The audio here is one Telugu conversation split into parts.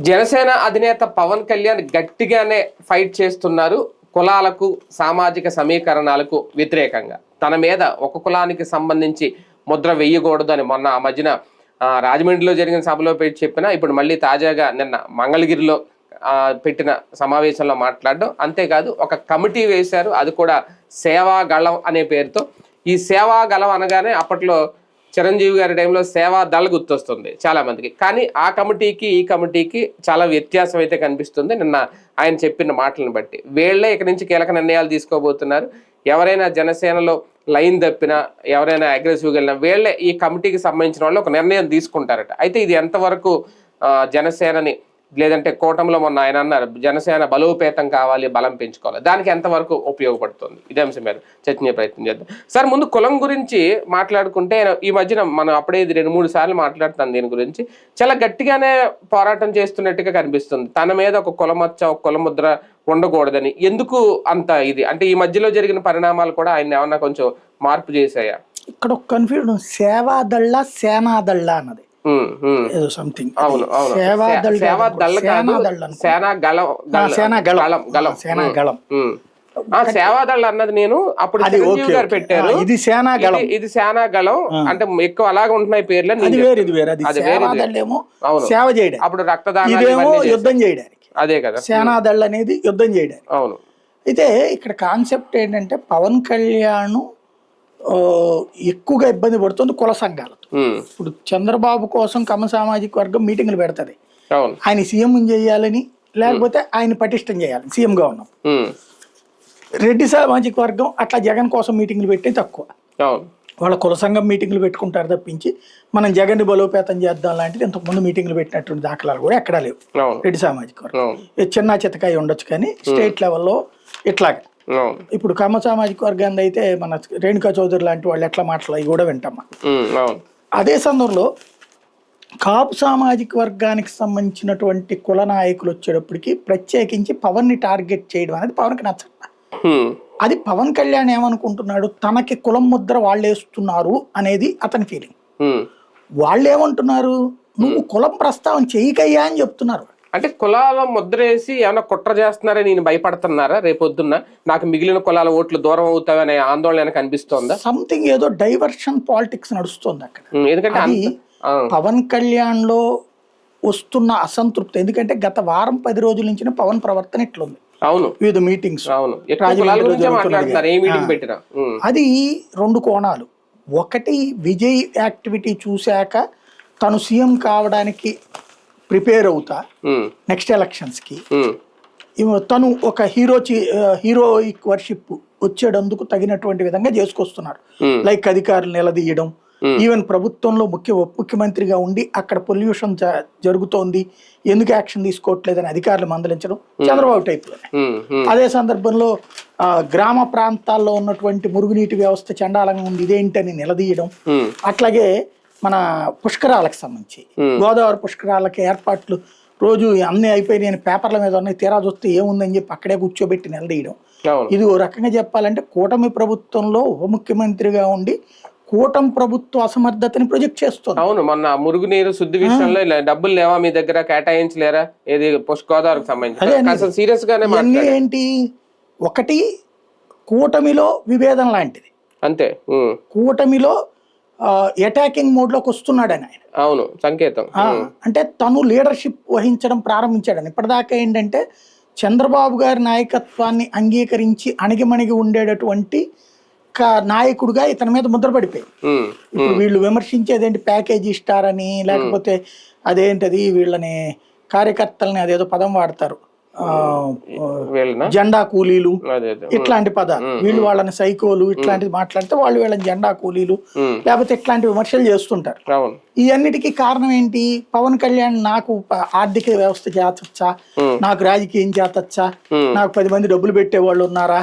జనసేన అధినేత పవన్ కళ్యాణ్ గట్టిగానే ఫైట్ చేస్తున్నారు కులాలకు సామాజిక సమీకరణాలకు వ్యతిరేకంగా. తన మీద ఒక కులానికి సంబంధించి ముద్ర వేయకూడదు అని మొన్న ఆ మధ్యన రాజమండ్రిలో జరిగిన సభలో పెట్టి చెప్పినా, ఇప్పుడు మళ్ళీ తాజాగా నిన్న మంగళగిరిలో పెట్టిన సమావేశంలో మాట్లాడడం. అంతేకాదు ఒక కమిటీ వేశారు, అది కూడా సేవాగళం అనే పేరుతో. ఈ సేవాగళం అనగానే అప్పట్లో చిరంజీవి గారి టైంలో సేవా దళ గుర్తొస్తుంది చాలా మందికి. కానీ ఆ కమిటీకి ఈ కమిటీకి చాలా వ్యత్యాసం అయితే కనిపిస్తుంది నిన్న ఆయన చెప్పిన మాటలను బట్టి. వీళ్ళే ఇక్కడి నుంచి కీలక నిర్ణయాలు తీసుకోబోతున్నారు. ఎవరైనా జనసేనలో లైన్ తప్పినా, ఎవరైనా అగ్రెసివ్గా వెళ్ళినా వీళ్ళే ఈ కమిటీకి సంబంధించిన వాళ్ళు ఒక నిర్ణయం తీసుకుంటారట. అయితే ఇది ఎంతవరకు జనసేనని, లేదంటే కూటమిలో మొన్న ఆయన అన్నారు జనసేన బలోపేతం కావాలి, బలం పెంచుకోవాలి, దానికి ఎంతవరకు ఉపయోగపడుతుంది? ఇదే అంశం మీద చర్చించే ప్రయత్నం చేద్దాం. సార్, ముందు కులం గురించి మాట్లాడుకుంటే, ఈ మధ్యన మనం అప్పుడే 2-3 సార్లు మాట్లాడుతాం దీని గురించి. చాలా గట్టిగానే పోరాటం చేస్తున్నట్టుగా కనిపిస్తుంది. తన మీద ఒక కులమచ్చ, ఒక కులముద్ర ఉండకూడదని. ఎందుకు అంత ఇది? అంటే ఈ మధ్యలో జరిగిన పరిణామాలు కూడా ఆయన ఏమన్నా కొంచెం మార్పు చేశాయా? ఇక్కడ ఒక కన్ఫ్యూజన్, సేవాదళ్ళ సేనాదళ్ళ అన్నది సంథింగ్. సేవాదళ అన్నది నేను అప్పుడు చిరంజీవి గారు పెట్టారు. ఇది సేనాగళం, ఇది సేనాగళం అంటే ఎక్కువ అలాగే ఉంటున్నాయి పేర్లు. సేవ చేయడం, అప్పుడు రక్తదానం, యుద్ధం చేయడానికి. అదే కదా సేనాదళ అనేది యుద్ధం చేయడానికి. అవును. అయితే ఇక్కడ కాన్సెప్ట్ ఏంటంటే పవన్ కళ్యాణ్ ఎక్కువగా ఇబ్బంది పడుతుంది కుల సంఘాలతో. ఇప్పుడు చంద్రబాబు కోసం కమ్మ సామాజిక వర్గం మీటింగ్లు పెడతది, ఆయన సీఎం చేయాలని, లేకపోతే ఆయన పటిష్టం చేయాలి సీఎంగా ఉన్నాం. రెడ్డి సామాజిక వర్గం అట్లా జగన్ కోసం మీటింగ్లు పెట్టి తక్కువ, వాళ్ళ కుల సంఘం మీటింగ్లు పెట్టుకుంటారు తప్పించి మనం జగన్ బలోపేతం చేద్దాం లాంటిది ఇంతకుముందు మీటింగ్లు పెట్టినటువంటి దాఖలాలు కూడా ఎక్కడా లేవు. రెడ్డి సామాజిక వర్గం చిన్న చితకాయ ఉండొచ్చు, కానీ స్టేట్ లెవెల్లో ఇట్లాగా. ఇప్పుడు కమ్మ సామాజిక వర్గాన్ని అయితే మన రేణుకా చౌదరి లాంటి వాళ్ళు ఎట్లా మాట్లాడాలి కూడా వింటామా. అదే సందర్భంలో కాపు సామాజిక వర్గానికి సంబంధించినటువంటి కుల నాయకులు వచ్చేటప్పటికి ప్రత్యేకించి పవన్ ని టార్గెట్ చేయడం అనేది పవన్కి నచ్చట. అది పవన్ కళ్యాణ్ ఏమనుకుంటున్నాడు, తనకి కులం ముద్ర వాళ్ళు వేస్తున్నారు అనేది అతని ఫీలింగ్. వాళ్ళు ఏమంటున్నారు, నువ్వు కులం ప్రస్తావన చేయకయ్యా అని చెప్తున్నారు. అంటే కులాల ముద్ర వేసి ఏమన్నా కుట్ర చేస్తున్నారా, నేను భయపడుతున్నారా, రేపొద్దున్న నాకు మిగిలిన కులాల ఓట్లు దూరం అవుతావనే ఆందోళన కనిపిస్తోందా? సంథింగ్ ఏదో డైవర్షన్ పాలిటిక్స్ నడుస్తుంది అక్కడ. ఎందుకంటే పవన్ కళ్యాణ్ లో వస్తున్న అసంతృప్తి, ఎందుకంటే గత వారం 10 రోజుల నుంచి పవన్ ప్రవర్తన ఇట్లుంది. అవును, వివిధ మీటింగ్స్, అది 2 కోణాలు. ఒకటి, విజయ్ యాక్టివిటీ చూశాక తను సీఎం కావడానికి ప్రిపేర్ అవుతా నెక్స్ట్ ఎలక్షన్స్ కి, తను ఒక హీరోయిక్ వర్షిప్ వచ్చేటందుకు తగినటువంటి విధంగా చేసుకొస్తున్నారు. లైక్ అధికారులు నిలదీయడం, ఈవెన్ ప్రభుత్వంలో ముఖ్యమంత్రిగా ఉండి అక్కడ పొల్యూషన్ జరుగుతోంది, ఎందుకు యాక్షన్ తీసుకోవట్లేదని అధికారులు మందలించడం చంద్రబాబు టైప్. అదే సందర్భంలో గ్రామ ప్రాంతాల్లో ఉన్నటువంటి మురుగునీటి వ్యవస్థ చండాలంగా ఉంది, ఇదేంటని నిలదీయడం. అట్లాగే మన పుష్కరాలకు సంబంధించి గోదావరి పుష్కరాలకి ఏర్పాట్లు రోజు అన్ని అయిపోయి పేపర్ల మీద ఉన్నాయి, తీరా చూస్తే ఏముందని చెప్పి అక్కడే కూర్చోబెట్టి నిలదీయడం. ఇది ఓ రకంగా చెప్పాలంటే కూటమి ప్రభుత్వంలో ఉప ముఖ్యమంత్రిగా ఉండి కూటమి ప్రభుత్వ అసమర్థతని ప్రొజెక్ట్ చేస్తుంది. అవును, మొన్న మురుగునీరు శుద్ధి విషయంలో డబ్బులు లేవా మీ దగ్గర, కేటాయించలేరా, ఏది గోదావరికి సంబంధించి సీరియస్ గానే ఏంటి, ఒకటి కూటమిలో విభేదం లాంటిది. అంతే, కూటమిలో అటాకింగ్ మోడ్ లోకి వస్తున్నాడని ఆయన. అవును, సంకేతం. అంటే తను లీడర్షిప్ వహించడం ప్రారంభించాడని. ఇప్పటిదాకా ఏంటంటే చంద్రబాబు గారి నాయకత్వాన్ని అంగీకరించి అణిగిమణిగి ఉండేటటువంటి నాయకుడుగా ఇతని మీద ముద్ర పడిపోయింది. ఇప్పుడు వీళ్ళు విమర్శించేదేంటి, ప్యాకేజీ స్టార్ అని, లేకపోతే అదేంటది వీళ్ళని కార్యకర్తలని అదేదో పదం వాడతారు, జెండా కూలీలు, ఇట్లాంటి పదాలు. వీళ్ళు వాళ్ళని సైకోలు ఇట్లాంటిది మాట్లాడితే వాళ్ళు వీళ్ళని జెండా కూలీలు, లేకపోతే ఇట్లాంటి విమర్శలు చేస్తుంటారు. ఇవన్నిటికీ కారణం ఏంటి, పవన్ కళ్యాణ్ నాకు ఆర్థిక వ్యవస్థ చేతొచ్చా, నాకు రాజకీయం చేతొచ్చా, నాకు 10 మంది డబ్బులు పెట్టే వాళ్ళు ఉన్నారా,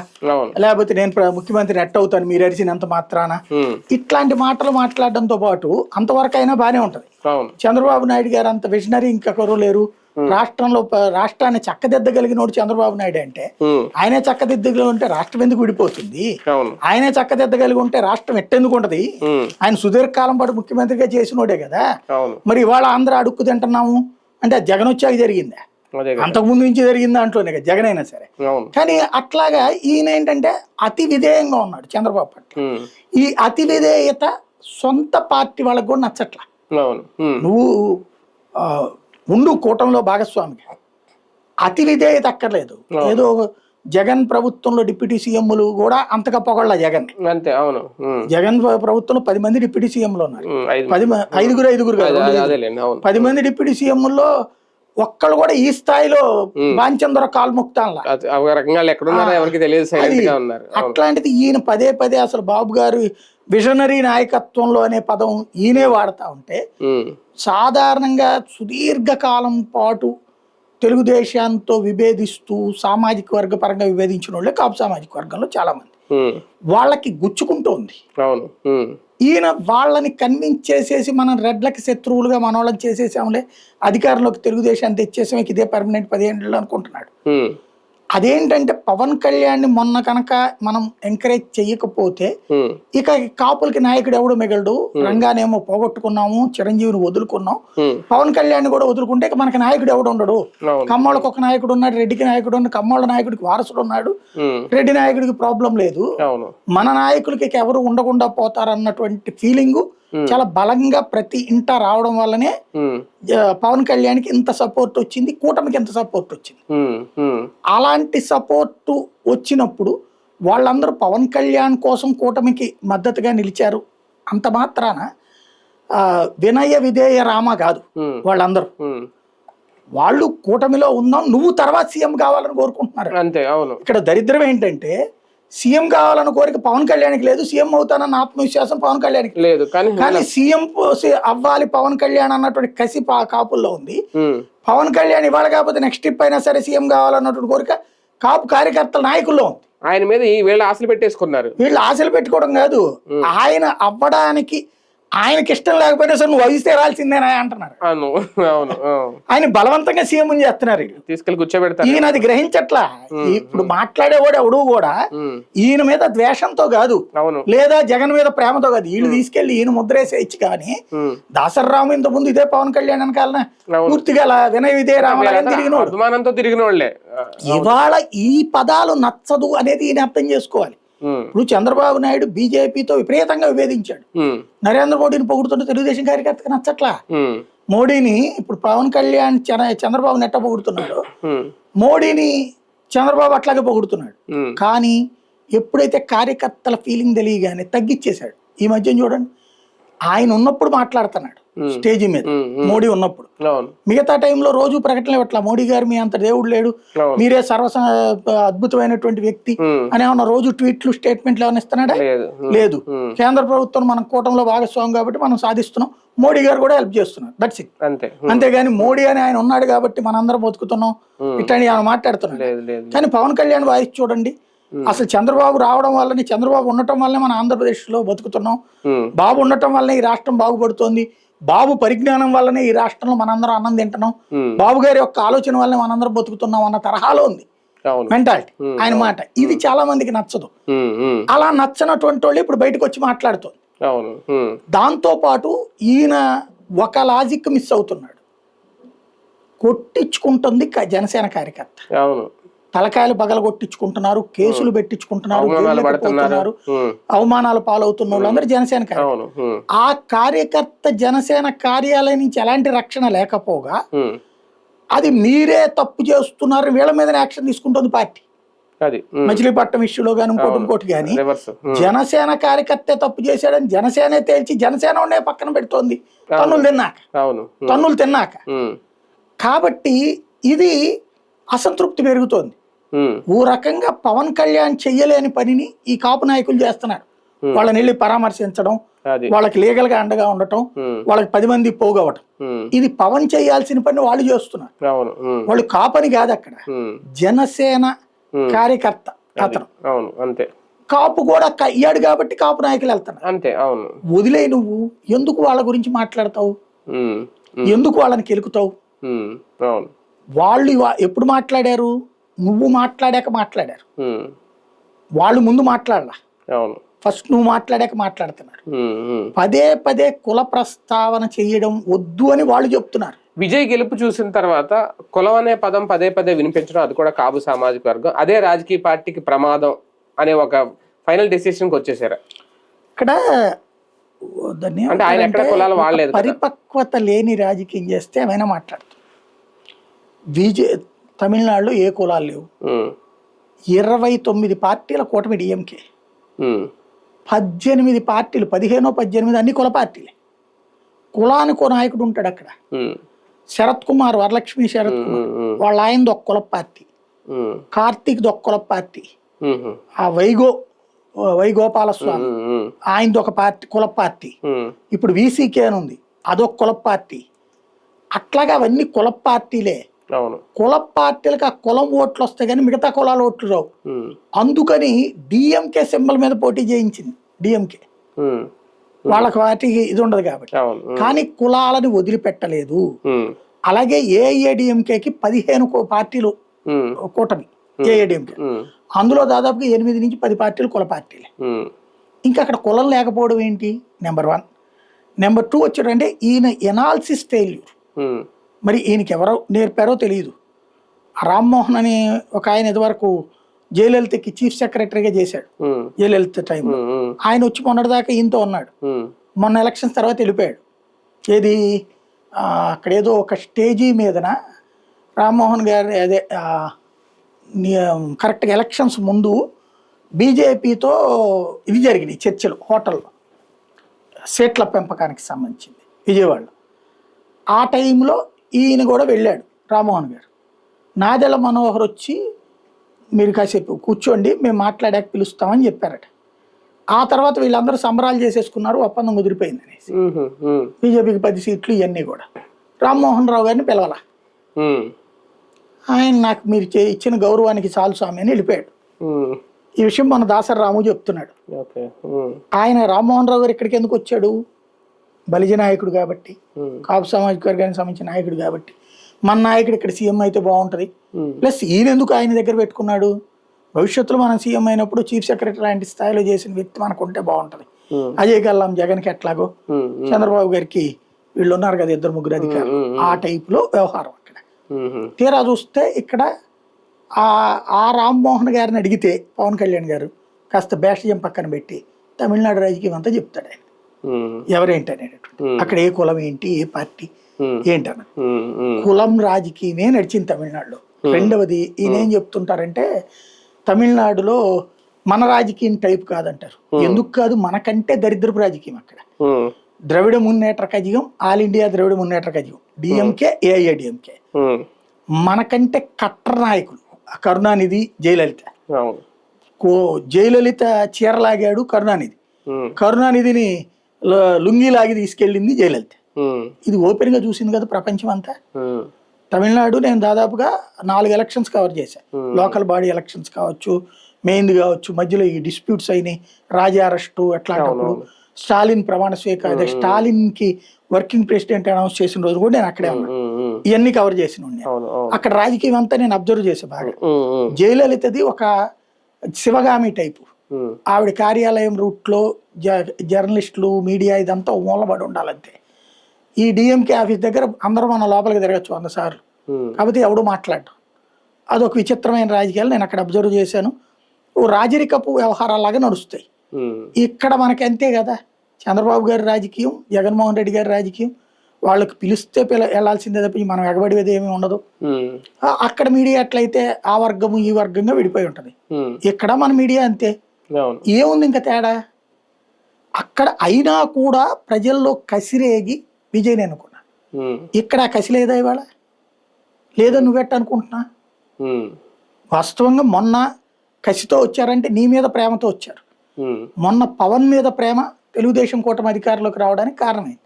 లేకపోతే నేను ముఖ్యమంత్రి నెట్ అవుతాను మీరు అరిచినంత మాత్రాన, ఇట్లాంటి మాటలు మాట్లాడడంతో పాటు అంతవరకు అయినా బానే ఉంటది. చంద్రబాబు నాయుడు గారు అంత విజనరీ ఇంకెవరూ లేరు రాష్ట్రాన్ని చక్కదిద్దగలిగినోడు చంద్రబాబు నాయుడు. అంటే ఆయనే చక్కదిద్దగలిగి ఉంటే రాష్ట్రం ఎందుకు విడిపోతుంది, ఆయనే చక్కదిద్దగలిగి ఉంటే రాష్ట్రం ఎట్టెందుకు ఉంటది, ఆయన సుదీర్ఘకాలం పాటు ముఖ్యమంత్రిగా చేసినోడే కదా. మరి ఇవాళ ఆంధ్ర అడుక్కు తింటున్నాము అంటే అది జగన్ వచ్చాక జరిగిందా? అదే కదా. అంతకుముందు నుంచి జరిగిన దాంట్లోనే కదా జగన్ అయినా సరే. అవును. కానీ అట్లాగా ఈయన ఏంటంటే అతి విధేయంగా ఉన్నాడు చంద్రబాబు పట్ల. ఈ అతి విధేయత సొంత పార్టీ వాళ్ళకు కూడా నచ్చట్లా. అవును. నువ్వు ఉండు కూటమిలో భాగస్వామిగా, అతి విధేయత అక్కర్లేదు. ఏదో జగన్ ప్రభుత్వంలో డిప్యూటీ సీఎంలు కూడా అంతగా పొగళ్ళ జగన్. అంతే. అవును. జగన్ ప్రభుత్వంలో 10 మంది డిప్యూటీ సీఎంలు ఉన్నారు. 5 కాదు, 10 మంది డిప్యూటీ సీఎంల్లో ఒక్కళ్ళు కూడా ఈ స్థాయిలో బాంచంద్ర కాల్ముక్తాన్లా. అట్లాంటిది ఈయన పదే పదే అసలు బాబు గారు విజనరీ నాయకత్వంలో అనే పదం ఈయనే వాడుతా ఉంటే, సాధారణంగా సుదీర్ఘకాలం పాటు తెలుగుదేశంతో విభేదిస్తూ సామాజిక వర్గ పరంగా విభేదించిన వాళ్ళే కాపు సామాజిక వర్గంలో చాలా మంది. వాళ్ళకి గుచ్చుకుంటోంది. ఈయన వాళ్ళని కన్విన్స్ చేసేసి మనం రెడ్లకి శత్రువులుగా మన వాళ్ళకి చేసేసాంలే, అధికారంలోకి తెలుగుదేశాన్ని తెచ్చేసాం, ఇదే పర్మనెంట్ 10 ఏళ్ళు అనుకుంటున్నాడు. అదేంటంటే పవన్ కళ్యాణ్ మొన్న కనుక మనం ఎంకరేజ్ చెయ్యకపోతే ఇక కాపులకి నాయకుడు ఎవడు మిగలడు. రంగానేమో పోగొట్టుకున్నాము, చిరంజీవిని వదులుకున్నాం, పవన్ కళ్యాణ్ కూడా వదులుకుంటే ఇక మనకి నాయకుడు ఎవడు ఉండడు. కమ్మోళ్ళకి ఒక నాయకుడు ఉన్నాడు, రెడ్డికి నాయకుడు ఉన్నాడు, కమ్మోళ్ళ నాయకుడికి వారసుడు ఉన్నాడు, రెడ్డి నాయకుడికి ప్రాబ్లం లేదు, మన నాయకులకి ఇక ఎవరు ఉండకుండా పోతారన్నటువంటి ఫీలింగ్ చాలా బలంగా ప్రతి ఇంట రావడం వల్లనే పవన్ కళ్యాణ్కి ఇంత సపోర్ట్ వచ్చింది, కూటమికి ఎంత సపోర్ట్ వచ్చింది. అలాంటి సపోర్ట్ వచ్చినప్పుడు వాళ్ళందరూ పవన్ కళ్యాణ్ కోసం కూటమికి మద్దతుగా నిలిచారు. అంత మాత్రాన వినయ విధేయ రామ కాదు వాళ్ళందరూ. వాళ్ళు కూటమిలో ఉందాం, నువ్వు తర్వాత సీఎం కావాలని కోరుకుంటున్నారు. అంతే. అవును. ఇక్కడ దరిద్రం ఏంటంటే సీఎం కావాలన్న కోరిక పవన్ కళ్యాణ్కి లేదు, సీఎం అవుతానన్న ఆత్మవిశ్వాసం పవన్ కళ్యాణ్కి లేదు. కానీ సీఎం అవ్వాలి పవన్ కళ్యాణ్ అన్నటువంటి కసి కాపుల్లో ఉంది. పవన్ కళ్యాణ్ ఇవాళ కాకపోతే నెక్స్ట్ ట్రిప్ అయినా సరే సీఎం కావాలన్నటువంటి కోరిక కాపు కార్యకర్తల నాయకుల్లో ఉంది. ఆయన మీద వీళ్ళు ఆశలు పెట్టేసుకున్నారు. వీళ్ళు ఆశలు పెట్టుకోవడం కాదు, ఆయన అవ్వడానికి ఆయనకి ఇష్టం లేకపోయినా సరే నువ్వు వహిస్తే రాల్సిందేనా అంటున్నారు. ఆయన బలవంతంగా సీఎం చేస్తున్నారు, తీసుకెళ్లి కూర్చోబెడతారు. ఈయన అది గ్రహించట్లా. ఇప్పుడు మాట్లాడేవాడు ఎవడు కూడా ఈయన మీద ద్వేషంతో కాదు, లేదా జగన్ మీద ప్రేమతో కాదు, వీళ్ళు తీసుకెళ్లి ఈయన ముద్రేసేయచ్చు. కానీ దాసరాము ఇంత ముందు ఇదే పవన్ కళ్యాణ్ వెనకాలన పూర్తిగా వినయ విధేయ రామలాగా తిరిగిన వాళ్ళే. ఇవాళ ఈ పదాలు నచ్చదు అనేది ఈయన అర్థం చేసుకోవాలి. ఇప్పుడు చంద్రబాబు నాయుడు బీజేపీతో విపరీతంగా విభేదించాడు. నరేంద్ర మోడీని పొగుడుతుంటే తెలుగుదేశం కార్యకర్తకి నచ్చట్లా. మోడీని ఇప్పుడు పవన్ కళ్యాణ్ చంద్రబాబు నెట్ట పొగుడుతున్నాడు, మోడీని చంద్రబాబు అట్లాగే పొగుడుతున్నాడు. కానీ ఎప్పుడైతే కార్యకర్తల ఫీలింగ్ తెలియగానే తగ్గిచ్చేశాడు. ఈ మధ్య చూడండి, ఆయన ఉన్నప్పుడు మాట్లాడుతున్నాడు స్టేజీ మీద, మోడీ ఉన్నప్పుడు. మిగతా టైంలో రోజు ప్రకటనలు ఇట్లా మోడీ గారు మీ అంత దేవుడు లేడు, మీరే అద్భుతమైనటువంటి వ్యక్తి అని ఏమన్నా రోజు ట్వీట్లు స్టేట్మెంట్లు ఏమైనా ఇస్తున్నాడా? లేదు. కేంద్ర ప్రభుత్వం మనం కూటమిలో భాగస్వామి కాబట్టి మనం సాధిస్తున్నాం, మోడీ గారు కూడా హెల్ప్ చేస్తున్నారు, దట్స్ ఇట్. అంతేగాని మోడీ అని ఆయన ఉన్నాడు కాబట్టి మనందరం బతుకుతున్నాం ఇట్లాంటి ఆయన మాట్లాడుతున్నాడు. కానీ పవన్ కళ్యాణ్ వాయిస్ చూడండి, అసలు చంద్రబాబు రావడం వల్లనే, చంద్రబాబు ఉండటం వల్లనే మన ఆంధ్రప్రదేశ్ లో బతుకుతున్నాం, బాబు ఉండటం వల్లనే ఈ రాష్ట్రం బాగుపడుతోంది, బాబు పరిజ్ఞానం వల్లనే ఈ రాష్ట్రంలో మనందరం అన్నం తింటున్నాం, బాబు గారి యొక్క ఆలోచన వల్లనే మనందరం బతుకుతున్నాం అన్న తరహాలో ఉంది మెంటాలిటీ ఆయన మాట. ఇది చాలా మందికి నచ్చదు. అలా నచ్చనటువంటి వాళ్ళు ఇప్పుడు బయటకు వచ్చి మాట్లాడుతుంది. దాంతో పాటు ఈయన ఒక లాజిక్ మిస్ అవుతున్నాడు, కొట్టించుకుంటుంది జనసేన కార్యకర్త, తలకాయలు పగల కొట్టించుకుంటున్నారు, కేసులు పెట్టించుకుంటున్నారు, అవమానాలు పాలవుతున్న వాళ్ళందరూ జనసేన కార్యకర్త. ఆ కార్యకర్త జనసేన కార్యాలయం నుంచి ఎలాంటి రక్షణ లేకపోగా అది మీరే తప్పు చేస్తున్నారు వీళ్ళ మీదనే యాక్షన్ తీసుకుంటుంది పార్టీ. మచిలీపట్నం ఇష్యూలో కానీ ఇంకోటి కానీ జనసేన కార్యకర్తే తప్పు చేశాడని జనసేనే తేల్చి జనసేన పక్కన పెడుతోంది తన్నులు తిన్నాక. కాబట్టి ఇది అసంతృప్తి పెరుగుతోంది. ఓ రకంగా పవన్ కళ్యాణ్ చెయ్యలేని పనిని ఈ కాపు నాయకులు చేస్తున్నారు. వాళ్ళని వెళ్ళి పరామర్శించడం, వాళ్ళకి లీగల్ గా అండగా ఉండటం, వాళ్ళకి 10 మంది పోగవటం, ఇది పవన్ చేయాల్సిన పని వాళ్ళు చేస్తున్నారు. వాళ్ళు కాపని కాదు, అక్కడ జనసేన కార్యకర్త అతను. కాపు కూడా అయ్యాడు కాబట్టి కాపు నాయకులు వెళ్తున్నారు. వదిలే, నువ్వు ఎందుకు వాళ్ళ గురించి మాట్లాడతావు, ఎందుకు వాళ్ళని కెలుకుతావు? వాళ్ళు ఎప్పుడు మాట్లాడారు? నువ్వు మాట్లాడాక మాట్లాడారు, వాళ్ళు ముందు మాట్లాడలా, ఫస్ట్ నువ్వు మాట్లాడాక మాట్లాడుతున్నారు. పదే పదే కుల ప్రస్తావన చెయ్యడం వద్దు అని వాళ్ళు చెప్తున్నారు. విజయ్ గెలుపు చూసిన తర్వాత కులం అనే పదం పదే పదే వినిపించడం, అది కూడా కాపు సామాజిక వర్గం, అదే రాజకీయ పార్టీకి ప్రమాదం అనే ఒక ఫైనల్ డెసిషన్కి వచ్చేసారు. ఇక్కడ దాన్ని అంటే ఆయన ఎక్కడ కులాలు వాడలేదు కదా. పరిపక్వత లేని రాజకీయం చేస్తే ఏమైనా మాట్లాడుతారు. తమిళనాడులో ఏ కులాలు లేవు, 29 పార్టీల కూటమి డిఎంకే, 18 పార్టీలు, 15-18 అన్ని కుల పార్టీలే. కులానికి ఓ నాయకుడు ఉంటాడు అక్కడ. శరత్ కుమార్, వరలక్ష్మి శరత్ కుమార్, వాళ్ళ ఆయనది ఒక కుల పార్టీ, కార్తీక్ది ఒక కుల పార్టీ, ఆ వైగోపాలస్వామి ఆయనది ఒక పార్టీ, కుల పార్టీ. ఇప్పుడు వీసీకే అని ఉంది, అదొక కుల పార్టీ. అట్లాగా అవన్నీ కుల పార్టీలే. కుల పార్టీలకు ఆ కులం ఓట్లు వస్తాయి కానీ మిగతా కులాల ఓట్లు రావు. అందుకని డిఎంకే సింబల్ మీద పోటీ చేయించింది డిఎంకే, వాళ్ళకి వాటికి ఇది ఉండదు కాబట్టి. కానీ కులాలని వదిలిపెట్టలేదు. అలాగే ఏఐఏడిఎంకేకి 15 పార్టీలు కూటమి ఏఐడిఎంకే, అందులో దాదాపుగా 8 నుంచి 10 పార్టీలు కుల పార్టీలే. ఇంకా అక్కడ కులం లేకపోవడం ఏంటి నెంబర్ 1. నెంబర్ 2 వచ్చాడంటే ఈయన ఎనాలిసిస్ ఫెయిల్యూర్. మరి ఈయనకి ఎవరో నేర్పారో తెలియదు. రామ్మోహన్ అని ఒక ఆయన ఇదివరకు జయలలితకి చీఫ్ సెక్రటరీగా చేశాడు జయలలిత టైంలో. ఆయన వచ్చి మొన్నటిదాకా ఈయనతో ఉన్నాడు. మొన్న ఎలక్షన్స్ తర్వాత వెళ్ళిపోయాడు. ఏది అక్కడ ఏదో ఒక స్టేజీ మీదన రామ్మోహన్ గారి అదే కరెక్ట్గా ఎలక్షన్స్ ముందు బీజేపీతో ఇది జరిగినాయి చర్చలు హోటల్లో, సీట్ల పెంపకానికి సంబంధించింది విజయవాడలో. ఆ టైంలో ఈయన కూడా వెళ్ళాడు రామ్మోహన్ గారు. నాదెళ్ల మనోహర్ వచ్చి మీరు కాసేపు కూర్చోండి మేము మాట్లాడాక పిలుస్తామని చెప్పారట. ఆ తర్వాత వీళ్ళందరూ సంబరాలు చేసేసుకున్నారు, ఒప్పందం కుదిరిపోయింది అనేసి. బీజేపీకి 10 సీట్లు ఇవన్నీ కూడా రామ్మోహన్ రావు గారిని పిలవాల. ఆయన నాకు మీరు ఇచ్చిన గౌరవానికి చాలు స్వామి అని వెళ్ళిపోయాడు. ఈ విషయం మన దాసరి రాము చెప్తున్నాడు. ఆయన రామ్మోహన్ రావు గారు ఇక్కడికి ఎందుకు వచ్చాడు? బలిజ నాయకుడు కాబట్టి, కాపు సామాజిక వర్గానికి సంబంధించిన నాయకుడు కాబట్టి, మన నాయకుడు ఇక్కడ సీఎం అయితే బాగుంటుంది. ప్లస్ ఈయన ఎందుకు ఆయన దగ్గర పెట్టుకున్నాడు? భవిష్యత్తులో మనం సీఎం అయినప్పుడు చీఫ్ సెక్రటరీ లాంటి స్థాయిలో చేసిన వ్యక్తి మనకు ఉంటే బాగుంటుంది. అజయ్ కల్లాం జగన్కి ఎట్లాగో చంద్రబాబు గారికి వీళ్ళు ఉన్నారు కదా 2-3 అధికారులు, ఆ టైపులో వ్యవహారం అక్కడ. తీరా చూస్తే ఇక్కడ ఆ రామ్మోహన్ గారిని అడిగితే పవన్ కళ్యాణ్ గారు కాస్త బేషజం పక్కన పెట్టి తమిళనాడు రాజకీయం అంతా చెప్తాడు ఆయన ఎవరేంటి అనేటటువంటి. అక్కడ ఏ కులం ఏంటి, ఏ పార్టీ ఏంటన్న కులం రాజకీయమే నడిచింది తమిళనాడులో. రెండవది ఈయన ఏం చెప్తుంటారంటే తమిళనాడులో మన రాజకీయం టైప్ కాదంటారు. ఎందుకు కాదు, మనకంటే దరిద్రపు రాజకీయం అక్కడ. ద్రవిడ మున్నేట్ర కజగం, ఆల్ ఇండియా ద్రవిడ మున్నేట్ర కజగం, డిఎంకే ఏఐఏడిఎంకే. మనకంటే కట్టర్ నాయకులు కరుణానిధి, జయలలిత. జయలలిత చీరలాగాడు కరుణానిధి, కరుణానిధిని లుంగి లాగి తీసుకెళ్ళింది జయలలిత. ఇది ఓపెన్ గా చూసింది కదా ప్రపంచం అంతా. తమిళనాడు నేను దాదాపుగా 4 ఎలక్షన్స్ కవర్ చేశాను. లోకల్ బాడీ ఎలక్షన్స్ కావచ్చు, మెయిన్ కావచ్చు, మధ్యలో ఈ డిస్ప్యూట్స్ అయినాయి, రాజా అరెస్టు ఎట్లాంటప్పుడు, స్టాలిన్ ప్రమాణ స్వీకారం, అదే స్టాలిన్ కి వర్కింగ్ ప్రెసిడెంట్ అనౌన్స్ చేసిన రోజు కూడా నేను అక్కడే ఉన్నా. ఇవన్నీ కవర్ చేసిన అక్కడ రాజకీయం అంతా నేను అబ్జర్వ్ చేసే బాగా. జయలలితది ఒక శివగామి టైపు. ఆవిడ కార్యాలయం రూట్ లో జర్నలిస్టులు, మీడియా ఇదంతా మూలబడి ఉండాలంతే. ఈ డిఎంకే ఆఫీస్ దగ్గర అందరూ మన లోపలికి తిరగచ్చు 100 సార్లు, కాకపోతే ఎవడు మాట్లాడటం. అదొక విచిత్రమైన రాజకీయాలు నేను అక్కడ అబ్జర్వ్ చేశాను. రాజరికపు వ్యవహారాలాగా నడుస్తాయి. ఇక్కడ మనకి అంతే కదా, చంద్రబాబు గారి రాజకీయం, జగన్మోహన్ రెడ్డి గారి రాజకీయం, వాళ్ళకి పిలిస్తే వెళ్లాల్సిందే తప్ప మనం ఎగబడిది ఏమీ ఉండదు. అక్కడ మీడియా ఎట్లయితే ఆ వర్గము ఈ వర్గంగా విడిపోయి ఉంటది. ఇక్కడ మన మీడియా అంతే. ఏముంది ఇంకా తేడా? అక్కడ అయినా కూడా ప్రజల్లో కసిరేగి విజయ్ని అనుకున్నా. ఇక్కడ కసి లేదా ఇవాళ? లేదా నువ్వెట్ట అనుకుంటున్నా? వాస్తవంగా మొన్న కసితో వచ్చారంటే నీ మీద ప్రేమతో వచ్చారు. మొన్న పవన్ మీద ప్రేమ తెలుగుదేశం కూటమి అధికారంలోకి రావడానికి కారణమైంది.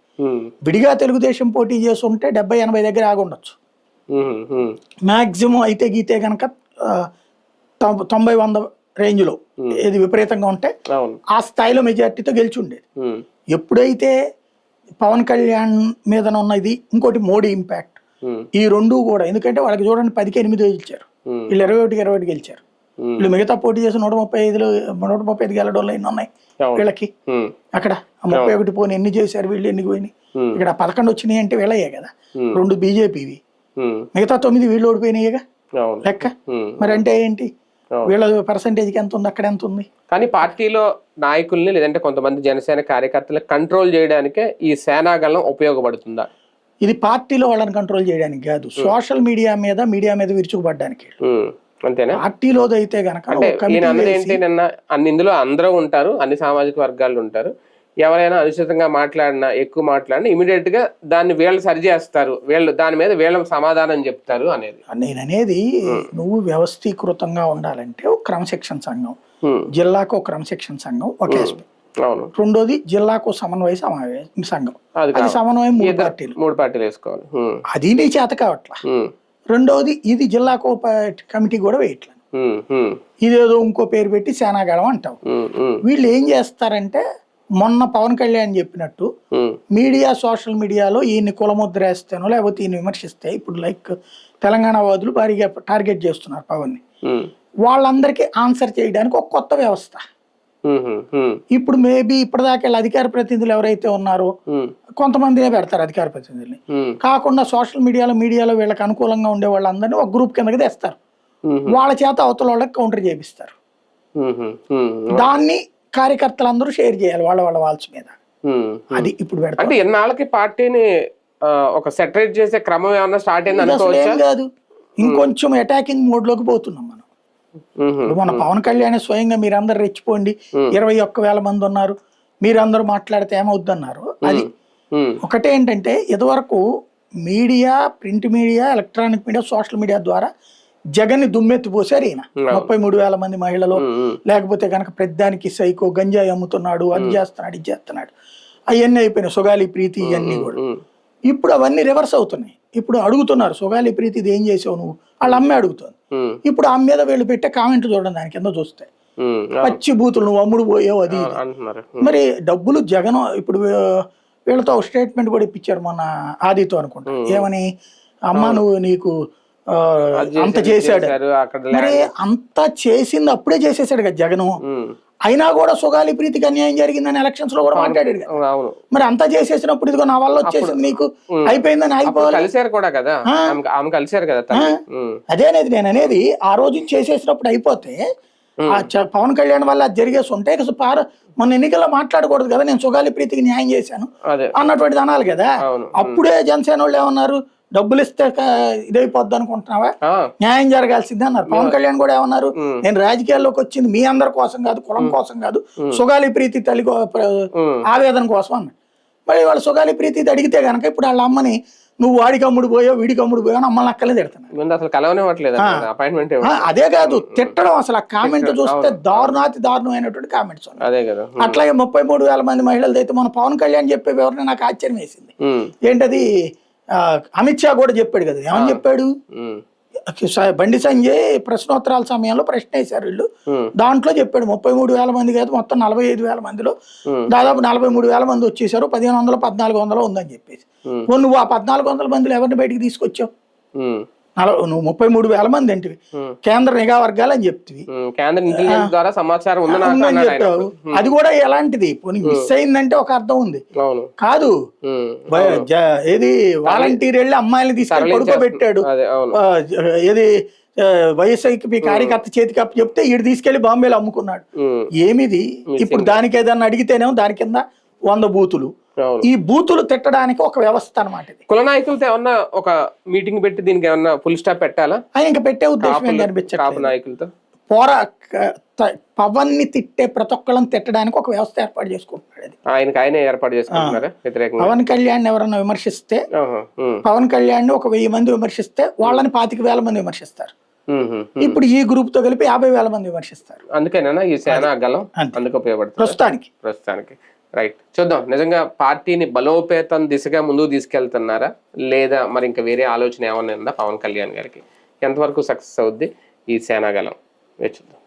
విడిగా తెలుగుదేశం పోటీ చేసి ఉంటే 70-80 దగ్గర ఆగుండొచ్చు. మాక్సిమం అయితే గీతే కనుక 90-100 రేంజ్ లో ఏది విపరీతంగా ఉంటే ఆ స్థాయిలో మెజార్టీతో గెలిచి ఉండేది. ఎప్పుడైతే పవన్ కళ్యాణ్ మీద ఉన్నది, ఇంకోటి మోడీ ఇంపాక్ట్, ఈ రెండు కూడా. ఎందుకంటే వాళ్ళకి చూడండి 10కి 8 ఇచ్చారు, వీళ్ళు 21-21 గెలిచారు. వీళ్ళు మిగతా పోటీ చేసి 135లో 135 గెలడంలో ఎన్ని ఉన్నాయి వీళ్ళకి అక్కడ 31 పోనీ ఎన్ని చేశారు వీళ్ళు, ఎన్ని పోయినాయి ఇక్కడ 11 వచ్చినాయి అంటే వీళ్ళయ్యే కదా, 2 బీజేపీవి, మిగతా 9 వీళ్ళు ఓడిపోయినాయిగా లెక్క. మరి అంటే ఏంటి వీళ్ళ పర్సంటేజ్కి ఎంత ఉంది, అక్కడ ఎంత ఉంది? కానీ పార్టీలో నాయకుల్ని లేదంటే కొంతమంది జనసేన కార్యకర్తలు కంట్రోల్ చేయడానికే ఈ సేనాగలం ఉపయోగపడుతుందా? ఇది పార్టీలో వాళ్ళని కంట్రోల్ చేయడానికి కాదు, సోషల్ మీడియా మీద విరుచుకుపడ్డానికి. అంతేనా? పార్టీలోది అయితే గనక ఏంటి నిన్న ఇందులో అందరూ ఉంటారు, అన్ని సామాజిక వర్గాలు ఉంటారు, ఎవరైనా అనుచితంగా మాట్లాడినా ఎక్కువ మాట్లాడినా ఇమీడియట్ గా దాన్ని వీళ్ళు సరి చేస్తారు, వీళ్ళు దాని మీద వీళ్ళ సమాధానం చెప్తారు అనేది. నేననేది నువ్వు వ్యవస్థీకృతంగా ఉండాలంటే ఒక క్రమశిక్షణ సంఘం, జిల్లాకు ఒక క్రమశిక్షణ సంఘం ఒక ఆస్పెక్ట్, రెండోది జిల్లాకు సమన్వయ సంఘం, అది సమన్వయం 3 పార్టీలు వేసుకోవాలి, అది నీ చేత కావట్లా. రెండోది ఇది జిల్లాకు కమిటీ కూడా వేయట్లేదు, ఇదేదో ఇంకో పేరు పెట్టి సేనాగళం అంటావు. వీళ్ళు ఏం చేస్తారంటే మొన్న పవన్ కళ్యాణ్ చెప్పినట్టు మీడియా సోషల్ మీడియాలో ఈయన్ని కులముద్ర వేస్తానో లేకపోతే ఈయన విమర్శిస్తే, ఇప్పుడు లైక్ తెలంగాణ వాదులు భారీగా టార్గెట్ చేస్తున్నారు పవన్ని, వాళ్ళందరికీ ఆన్సర్ చేయడానికి ఒక కొత్త వ్యవస్థ. ఇప్పుడు మేబీ ఇప్పటిదాకా అధికార ప్రతినిధులు ఎవరైతే ఉన్నారో కొంతమందినే పెడతారు అధికార ప్రతినిధుల్ని, కాకుండా సోషల్ మీడియాలో వీళ్ళకి అనుకూలంగా ఉండే వాళ్ళందరినీ ఒక గ్రూప్ కిందకి తెస్తారు, వాళ్ళ చేత అవతల వాళ్ళకి కౌంటర్ చేపిస్తారు. దాన్ని కార్యకర్తలందరూ షేర్ చేయాలి వాళ్ళ వాల్స్ మీద. అది ఇప్పుడు పెడతారు. అంటే ఎన్నాళ్ళకి పార్టీని ఒక సెటరేట్ చేసే క్రమం ఏమన్నా స్టార్ట్ అయింది కాదు, ఇంకొంచెం అటాకింగ్ మోడ్ లోకి పోతున్నాం మనం. మన పవన్ కళ్యాణ్ స్వయంగా మీరందరూ రెచ్చిపోండి, 21,000 మంది ఉన్నారు, మీరందరూ మాట్లాడితే ఏమవుద్దన్నారు. అది ఒకటేంటంటే ఇదివరకు media, print media, electronic media, social media ద్వారా జగన్ ని దుమ్మెత్తిపోసారు ఈయన. 33,000 మంది మహిళలు, లేకపోతే కనుక పెద్దానికి సైకో, గంజాయి అమ్ముతున్నాడు, అది చేస్తున్నాడు, ఇది చేస్తున్నాడు, అవన్నీ అయిపోయినాయి, సుగాలి ప్రీతి ఇవన్నీ కూడా. ఇప్పుడు అవన్నీ రివర్స్ అవుతున్నాయి. ఇప్పుడు అడుగుతున్నారు సుగాలి ప్రీతి ఇది ఏం చేసావు నువ్వు, వాళ్ళ అమ్మే అడుగుతుంది. ఇప్పుడు ఆమె మీద వీళ్ళు పెట్టే కామెంట్లు చూడండి, దాని కింద చూస్తే పచ్చి బూతులు, నువ్వు అమ్ముడు పోయావు అది. మరి డబ్బులు జగన్ ఇప్పుడు వీళ్ళతో స్టేట్మెంట్ కూడా ఇప్పించారు మొన్న ఆదితో అనుకుంటా, ఏమని, అమ్మ నువ్వు నీకు అంత చేశాడు, మరి అంత చేసింది అప్పుడే చేసేసాడు కదా జగను. అయినా కూడా సుగాలి ప్రీతికి అన్యాయం జరిగిందని ఎలక్షన్స్ లో కూడా మాట్లాడాడు కదా. మరి అంతా చేసేసినప్పుడు ఇదిగో నా వల్ల వచ్చేసింది నీకు అయిపోయిందని ఆగిపోవాలి. అదేనేది నేను అనేది, ఆ రోజు చేసేసినప్పుడు అయిపోతే పవన్ కళ్యాణ్ వల్ల అది జరిగేసి ఉంటే మొన్న ఎన్నికల్లో మాట్లాడకూడదు కదా, నేను సుగాలి ప్రీతికి న్యాయం చేశాను అన్నటువంటిది అనాలి కదా. అప్పుడే జనసేన వాళ్ళు ఏమన్నారు, డబ్బులు ఇస్తే ఇదైపోద్ది అనుకుంటున్నావా, న్యాయం జరగాల్సిందే అన్నారు. పవన్ కళ్యాణ్ కూడా ఏమన్నారు, నేను రాజకీయాల్లోకి వచ్చింది మీ అందరి కోసం కాదు, కులం కోసం కాదు, సుగాలి ప్రీతి తల్లి ఆవేదన కోసం అన్నాడు. మరి వాళ్ళు సుగాలి ప్రీతి అడిగితే కనుక ఇప్పుడు వాళ్ళ అమ్మని నువ్వు వాడికి అమ్ముడు పోయావు, వీడికి అమ్ముడు పోయావు అమ్మల్ని అక్కలే తిడుతున్నాడు. అదే కాదు తిట్టడం, అసలు ఆ కామెంట్ చూస్తే దారుణమైనటువంటి కామెంట్స్. అట్లాగే 33,000 మంది మహిళలతో అయితే మన పవన్ కళ్యాణ్ చెప్పే వివరణ నాకు ఆశ్చర్యం వేసింది. ఏంటది, అమిత్ షా కూడా చెప్పాడు కదా, ఏమని చెప్పాడు, బండి సంజయ్ ప్రశ్నోత్తరాల సమయంలో ప్రశ్న వేశారు వీళ్ళు, దాంట్లో చెప్పాడు 33,000 మంది కాదు మొత్తం 45,000 మందిలో దాదాపు 43,000 మంది వచ్చేసారు, 1,500 1,400 ఉందని చెప్పేసి. నువ్వు ఆ 1,400 మందిలో ఎవరిని బయటికి తీసుకొచ్చావు, నువ్వు 33,000 మంది ఏంటివి కేంద్ర నిఘా వర్గాలు అని చెప్తివి, చెప్పావు. అది కూడా ఎలాంటిది, మిస్ అయిందంటే ఒక అర్థం ఉంది కాదు, ఏది వాలంటీర్ వెళ్ళి అమ్మాయిని తీసుకెళ్ళి పడుకోబెట్టాడు, ఏది వైఎస్ఐకి కార్యకర్త చేతికి అప్పు చెప్తే ఈడు తీసుకెళ్లి బాంబేలో అమ్ముకున్నాడు. ఏమిది ఇప్పుడు దానికి ఏదన్నా అడిగితేనేమో దాని కింద 100 బూతులు. ఈ బూతులు తిట్టడానికి ఒక వ్యవస్థ అన్నమాట. కుల నాయకులతో ఏమన్నా ఒక మీటింగ్ పెట్టి దీనికి ఏమన్నా ఫుల్ స్టాప్ పెట్టాలా, ఆయన ఇంకా పెట్టే ఉద్దేశం కనిపించట్లేదు. నాయకులతో పవన్ ని తిట్టే ప్రతి ఒక్కళ్ళని తిట్టడానికి ఒక వ్యవస్థ ఏర్పాటు చేసుకుంటున్నాడు. ఆయన ఏర్పాటు చేసుకుంటున్నారా? పవన్ కళ్యాణ్ ఎవరన్నా విమర్శిస్తే, పవన్ కళ్యాణ్ 1,000 మంది విమర్శిస్తే వాళ్ళని 25,000 మంది విమర్శిస్తారు. ఇప్పుడు ఈ గ్రూప్ తో కలిపి 50,000 మంది విమర్శిస్తారు. అందుకేనా ఈ సేనాగలం అందుకు ఉపయోగపడుతుంది ప్రస్తుతానికి. రైట్, చూద్దాం నిజంగా పార్టీని బలోపేతం దిశగా ముందుకు తీసుకెళ్తున్నారా లేదా మరి ఇంకా వేరే ఆలోచన ఏమన్నా ఉందా పవన్ కళ్యాణ్ గారికి, ఎంతవరకు సక్సెస్ అవుద్ది ఈ సేనాగలం, చూద్దాం.